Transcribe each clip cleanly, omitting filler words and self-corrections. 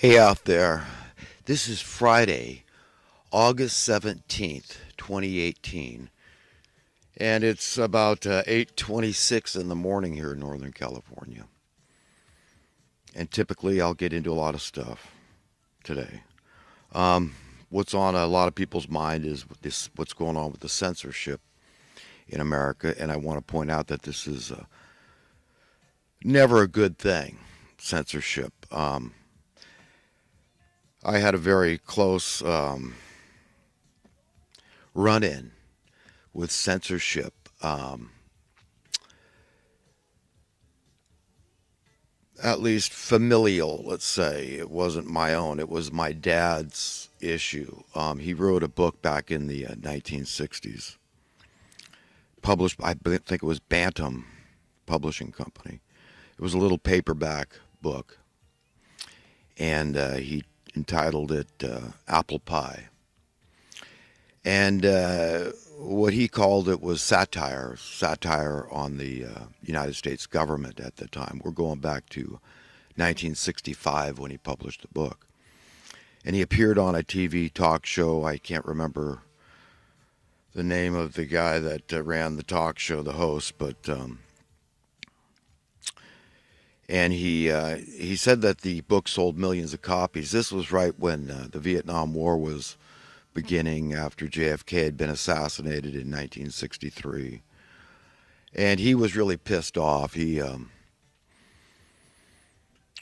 Hey out there. This is Friday, August 17th, 2018, and it's about 8:26 in the morning here in Northern California. And typically I'll get into a lot of stuff today. What's on a lot of people's mind is what's going on with the censorship in America, and I want to point out that this is never a good thing, censorship. I had a very close run-in with censorship. At least familial, let's say. It wasn't my own, it was my dad's issue. He wrote a book back in the 1960s, published, I think it was Bantam Publishing Company. It was a little paperback book, and he entitled it Apple Pie. And what he called it was satire on the United States government at the time. We're going back to 1965 when he published the book. And he appeared on a TV talk show. I can't remember the name of the guy that ran the talk show, the host, but and he said that the book sold millions of copies. This was right when the Vietnam War was beginning after JFK had been assassinated in 1963. And he was really pissed off. He was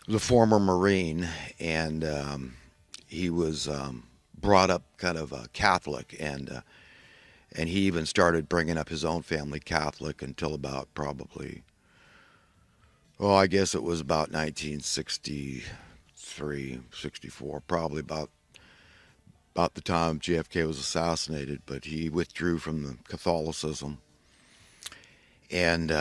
a former Marine, and he was brought up kind of Catholic, and he even started bringing up his own family Catholic until about probably, well, I guess it was about 1963, 64, probably about the time JFK was assassinated, but he withdrew from the Catholicism. And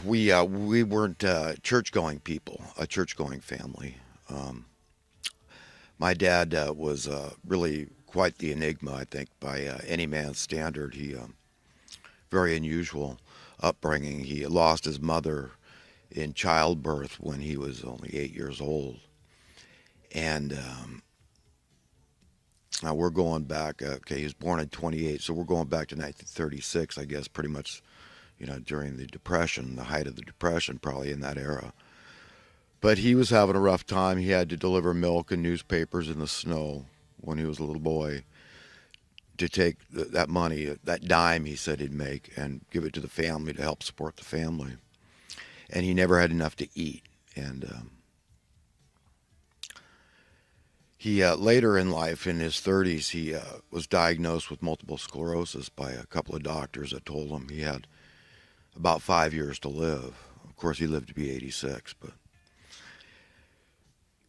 we weren't church-going people, a church-going family. My dad was really quite the enigma, I think, by any man's standard. He very unusual upbringing. He lost his mother in childbirth when he was only 8 years old. And now we're going back, okay, he was born in 28, so we're going back to 1936, I guess, pretty much, during the Depression, the height of the Depression, probably in that era. But he was having a rough time. He had to deliver milk and newspapers in the snow when he was a little boy to take that money, that dime he said he'd make, and give it to the family to help support the family. And he never had enough to eat. And he later in life, in his 30s, he was diagnosed with multiple sclerosis by a couple of doctors that told him he had about 5 years to live. Of course, he lived to be 86, but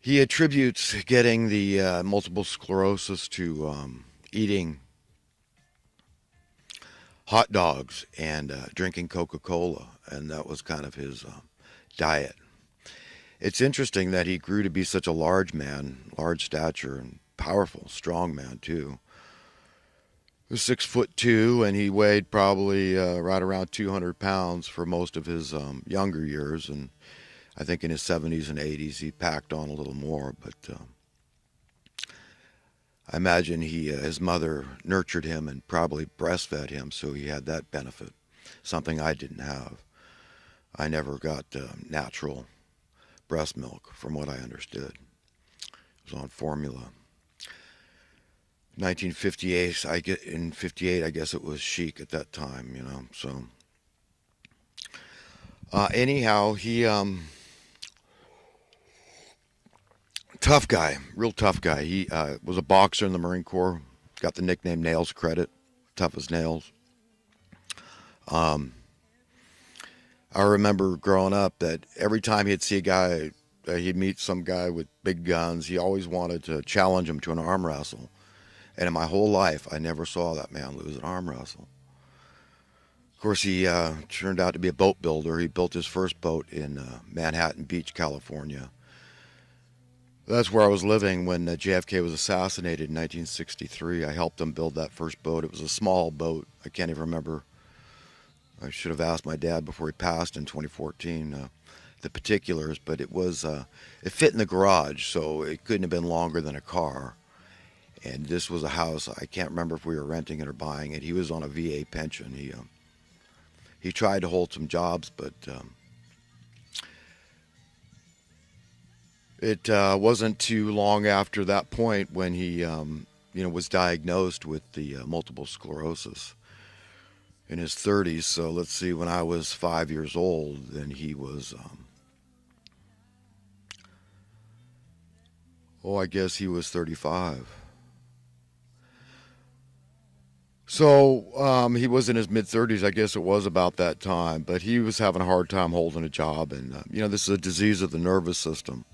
he attributes getting the multiple sclerosis to eating hot dogs and drinking Coca-Cola, and that was kind of his diet. It's interesting that he grew to be such a large man, large stature, and powerful, strong man too. He was 6'2", and he weighed probably right around 200 pounds for most of his younger years, and I think in his 70s and 80s he packed on a little more, but I imagine his mother nurtured him and probably breastfed him, so he had that benefit, something I didn't have. I never got natural breast milk, from what I understood. It was on formula. 1958, in 58, I guess it was chic at that time, So, anyhow, he tough guy, real tough guy. He was a boxer in the Marine Corps. Got the nickname Nails Credit, tough as nails. I remember growing up that every time he'd see a guy, he'd meet some guy with big guns. He always wanted to challenge him to an arm wrestle. And in my whole life, I never saw that man lose an arm wrestle. Of course, he turned out to be a boat builder. He built his first boat in Manhattan Beach, California. That's where I was living when JFK was assassinated in 1963. I helped him build that first boat. It was a small boat. I can't even remember I should have asked my dad before he passed in 2014 the particulars, but it fit in the garage, so it couldn't have been longer than a car. And this was a house. I can't remember if we were renting it or buying it. He was on a VA pension. He tried to hold some jobs, but it wasn't too long after that point when he was diagnosed with the multiple sclerosis in his 30s. So let's see, when I was 5 years old, then he was, I guess he was 35. So he was in his mid 30s, I guess it was about that time, but he was having a hard time holding a job. And, this is a disease of the nervous system,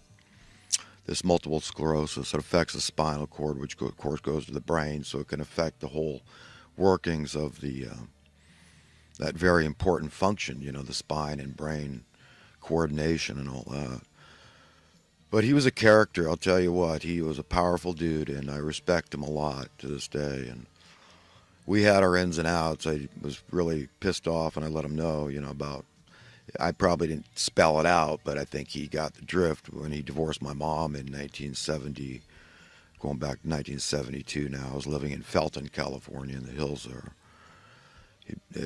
this multiple sclerosis. It affects the spinal cord, which of course goes to the brain, so it can affect the whole workings of that very important function, the spine and brain coordination and all that. But he was a character, I'll tell you what. He was a powerful dude, and I respect him a lot to this day. And we had our ins and outs. I was really pissed off, and I let him know, about. I probably didn't spell it out, but I think he got the drift when he divorced my mom in 1970, going back to 1972 now. I was living in Felton, California, in the hills there.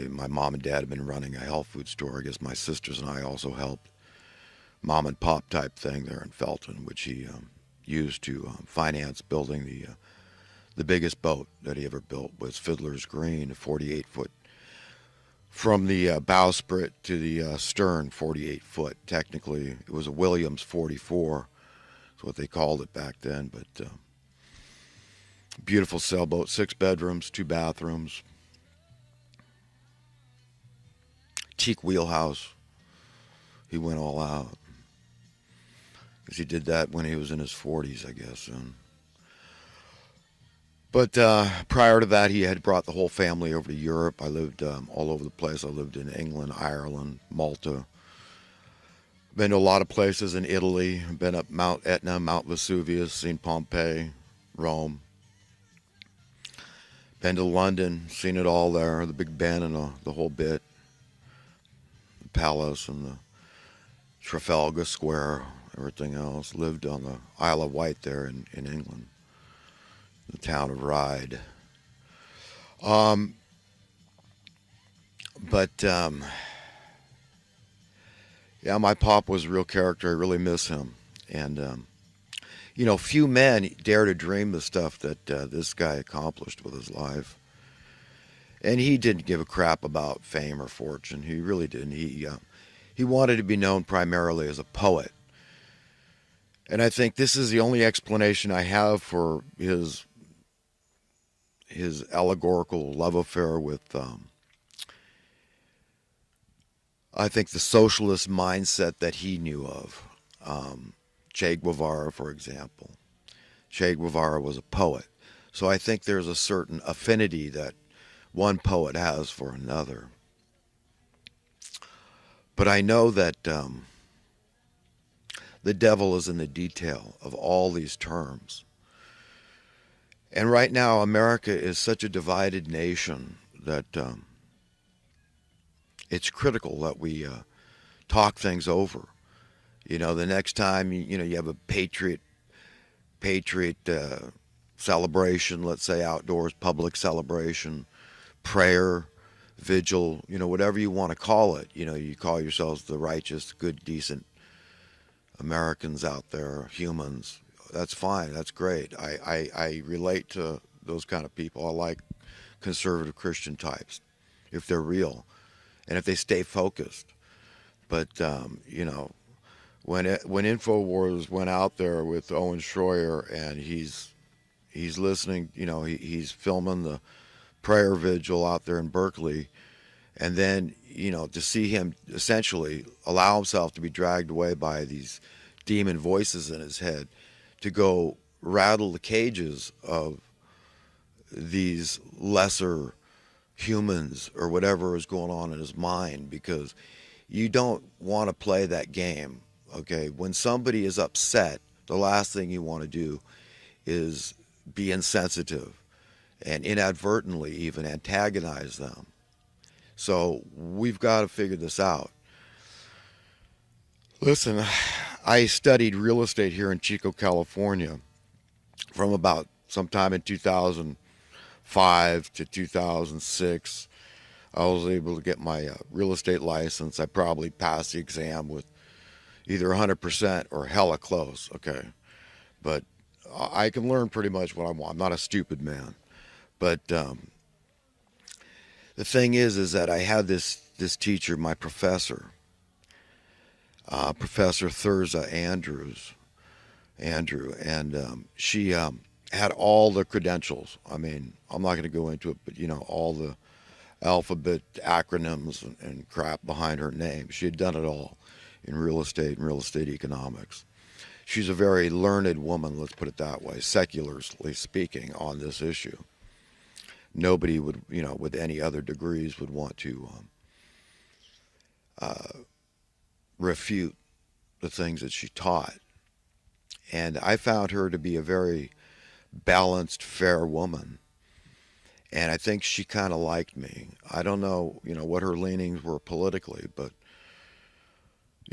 My mom and dad had been running a health food store. I guess my sisters and I also helped. Mom and pop type thing there in Felton, which he used to finance building the biggest boat that he ever built was Fiddler's Green, a 48-foot, from the bowsprit to the stern, 48-foot. Technically, it was a Williams 44. That's what they called it back then. But beautiful sailboat, 6 bedrooms, 2 bathrooms, teak wheelhouse. He went all out. Because he did that when he was in his 40s, I guess. But prior to that, he had brought the whole family over to Europe. I lived all over the place. I lived in England, Ireland, Malta. Been to a lot of places in Italy. Been up Mount Etna, Mount Vesuvius, seen Pompeii, Rome. Been to London, seen it all there, the Big Ben and the whole bit. The palace and the Trafalgar Square, everything else. Lived on the Isle of Wight there in England, the town of Ryde. Yeah, my pop was a real character. I really miss him. And, few men dare to dream the stuff that this guy accomplished with his life. And he didn't give a crap about fame or fortune. He really didn't. He wanted to be known primarily as a poet. And I think this is the only explanation I have for his allegorical love affair with, I think, the socialist mindset that he knew of. Che Guevara, for example. Che Guevara was a poet. So I think there's a certain affinity that one poet has for another. But I know that the devil is in the detail of all these terms. And right now, America is such a divided nation that it's critical that we talk things over. The next time you have a patriot celebration, let's say outdoors, public celebration, prayer, vigil, whatever you want to call it. You call yourselves the righteous, good, decent Americans out there, humans. That's fine. That's great. I relate to those kind of people. I like conservative Christian types if they're real and if they stay focused. But, when InfoWars went out there with Owen Schroyer and he's listening, he's filming the prayer vigil out there in Berkeley, and then to see him essentially allow himself to be dragged away by these demon voices in his head to go rattle the cages of these lesser humans or whatever is going on in his mind, because you don't want to play that game. Okay, when somebody is upset, the last thing you want to do is be insensitive and inadvertently even antagonize them. So we've got to figure this out. Listen, I studied real estate here in Chico, California from about sometime in 2005 to 2006. I was able to get my real estate license. I probably passed the exam with either 100% or hella close, okay? But I can learn pretty much what I want. I'm not a stupid man. But the thing is that I had this teacher, my professor, Professor Thurza Andrew, and she had all the credentials. I mean, I'm not going to go into it, but all the alphabet acronyms and crap behind her name. She had done it all in real estate and real estate economics. She's a very learned woman, let's put it that way, secularly speaking, on this issue. Nobody would, with any other degrees would want to refute the things that she taught. And I found her to be a very balanced, fair woman. And I think she kind of liked me. I don't know, what her leanings were politically, but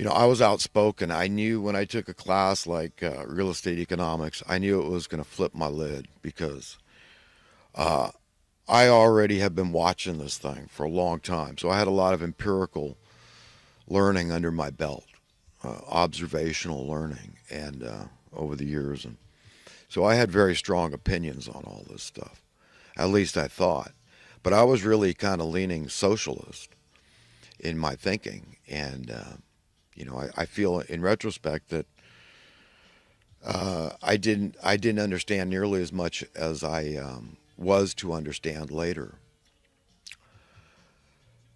I was outspoken. I knew when I took a class like real estate economics, I knew it was going to flip my lid because uh, I already have been watching this thing for a long time. So I had a lot of empirical learning under my belt, observational learning, and over the years. And so I had very strong opinions on all this stuff. At least I thought. But I was really kind of leaning socialist in my thinking. And, I feel in retrospect that I didn't understand nearly as much as I was to understand later.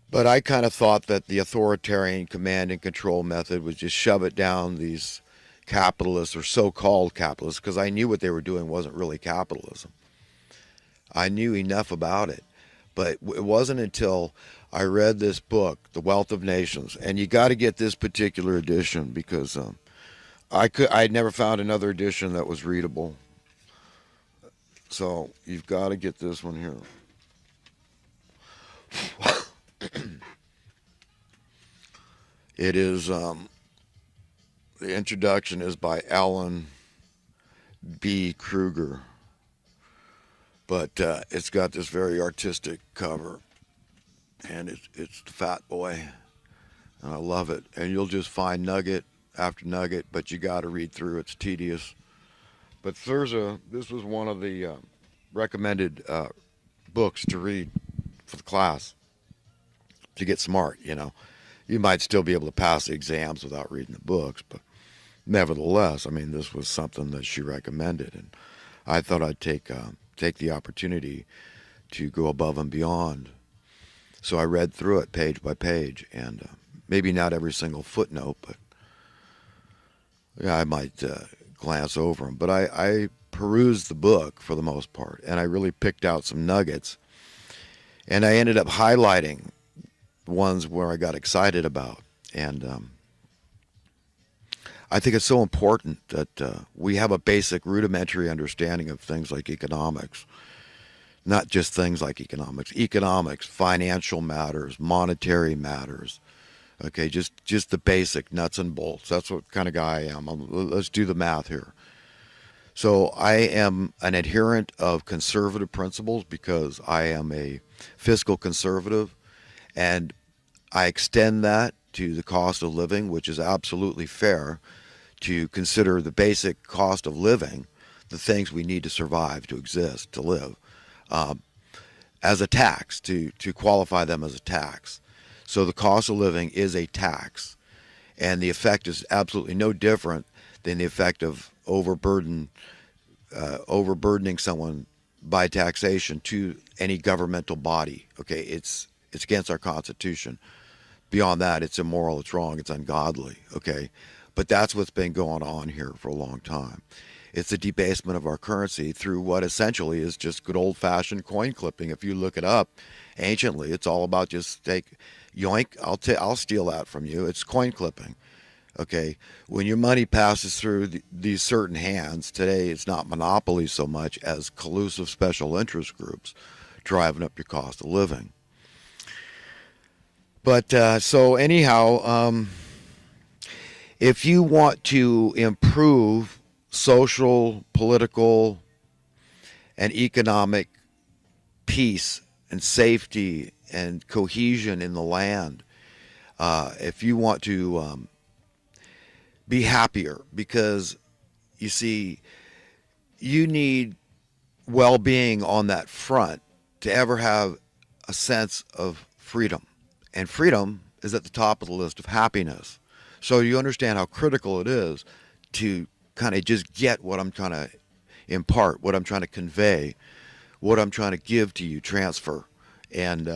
But I kind of thought that the authoritarian command and control method was just shove it down these capitalists or so-called capitalists, because I knew what they were doing wasn't really capitalism. I knew enough about it. But it wasn't until I read this book, The Wealth of Nations, and you got to get this particular edition because I'd never found another edition that was readable. So you've got to get this one here. It is the introduction is by Alan B. Kruger, but it's got this very artistic cover, and it's the Fat Boy, and I love it. And you'll just find nugget after nugget, but you got to read through. It's tedious. But this was one of the recommended books to read for the class to get smart. You might still be able to pass the exams without reading the books, but nevertheless, I mean, this was something that she recommended, and I thought I'd take the opportunity to go above and beyond. So I read through it page by page, and maybe not every single footnote, but yeah, I might glance over them. But I perused the book for the most part, and I really picked out some nuggets, and I ended up highlighting ones where I got excited about. And I think it's so important that we have a basic rudimentary understanding of things like economics, not just things like economics, financial matters, monetary matters. Okay, just the basic nuts and bolts. That's what kind of guy I am. Let's do the math here. So I am an adherent of conservative principles because I am a fiscal conservative, and I extend that to the cost of living, which is absolutely fair to consider the basic cost of living, the things we need to survive, to exist, to live, as a tax, to qualify them as a tax. So the cost of living is a tax, and the effect is absolutely no different than the effect of overburdening someone by taxation to any governmental body. Okay, it's against our Constitution. Beyond that, it's immoral, it's wrong, it's ungodly. Okay, but that's what's been going on here for a long time. It's the debasement of our currency through what essentially is just good old-fashioned coin clipping. If you look it up, anciently, it's all about just yoink, I'll steal that from you. It's coin clipping. Okay, when your money passes through these certain hands, today it's not monopoly so much as collusive special interest groups driving up your cost of living. But so anyhow, if you want to improve social, political, and economic peace and safety and cohesion in the land, if you want to be happier, because you see, you need well being on that front to ever have a sense of freedom. And freedom is at the top of the list of happiness. So you understand how critical it is to kind of just get what I'm trying to impart, what I'm trying to convey, what I'm trying to give to you, transfer. And